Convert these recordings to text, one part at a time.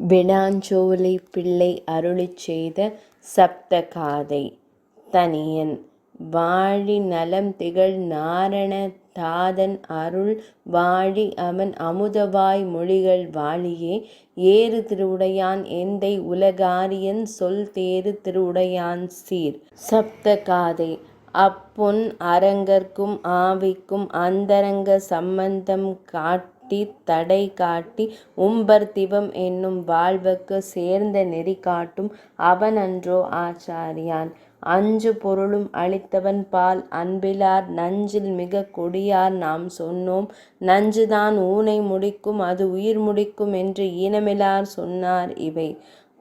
விளாஞ்சோலை பிள்ளை அருளிச் செய்த சப்தகாதை. தனியன் வாழி நலம் திகழ் நாரண தாதன் அருள் வாழி அவன் அமுதவாய் மொழிகள் வாழியே. ஏறு திருவுடையான் எந்தை உலகாரியன் சொல் தேறு திருவுடையான் சீர். சப்தகாதை. அப்பொன் அரங்கர்க்கும் ஆவிக்கும் அந்தரங்க சம்பந்தம் தடை காட்டி உம்பர்திவம் என்னும் வாழ்வுக்கு சேர்ந்த நெறி காட்டும் அவனன்றோ ஆச்சாரியான். அஞ்சு பொருளும் அளித்தவன் பால் அன்பிலார் நஞ்சில் மிக கொடியார் நாம் சொன்னோம். நஞ்சுதான் ஊனை முடிக்கும் அது உயிர் முடிக்கும் என்று ஈனமிலார் சொன்னார் இவை.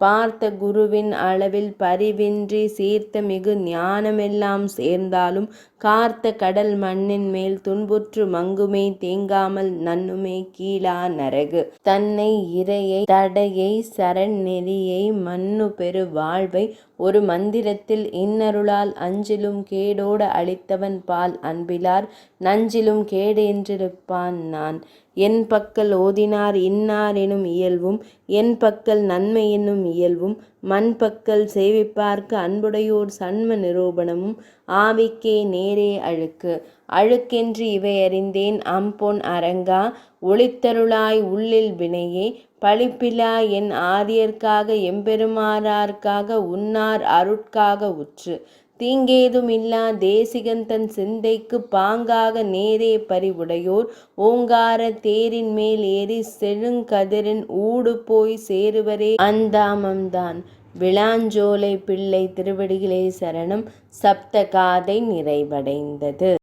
பார்த்த குருவின் அளவில் பரிவின்றி சீர்த்த மிகு ஞானமெல்லாம் சேர்ந்தாலும் கார்த்த கடல் மண்ணின் மேல் துன்புற்று மங்குமே தேங்காமல் நன்னுமே கீழா நரகு. தன்னை இறையை தடையை சரண் நெறியை மன்னு பெரு வாழ்வை ஒரு மந்திரத்தில் இன்னருளால் அஞ்சிலும் கேடோடு அளித்தவன் பால் அன்பிலார் நஞ்சிலும் கேடு என்றிருப்பான் நான். என் பக்கல் ஓதினார் இன்னார் எனும் இயல்பும் என் பக்கல் நன்மை என்னும் இயல்பும் மண்பக்கல் சேவிப்பார்க்கு அன்புடையோர் சண்ம நிரூபணமும் ஆவிக்கே நேரே அழுக்கு. அழுக்கென்று இவை அறிந்தேன் அம்பொன் அரங்கா ஒளித்தருளாய் உள்ளில் வினையே. பழிப்பிலா என் ஆரியர்க்காக எம்பெருமானார்க்காக உன்னார் அருட்காக உற்று. தீங்கேதும் இல்லா தேசிகன் தன் சிந்தைக்கு பாங்காக நேரே பரிவுடையோர் ஓங்கார தேரின் மேல் ஏறி செழுங்கதிரின் ஊடு போய் சேருவரே அந்தாமம்தான். விளாஞ்சோலை பிள்ளை திருவடிகளே சரணம். சப்தகாதை நிறைவடைந்தது.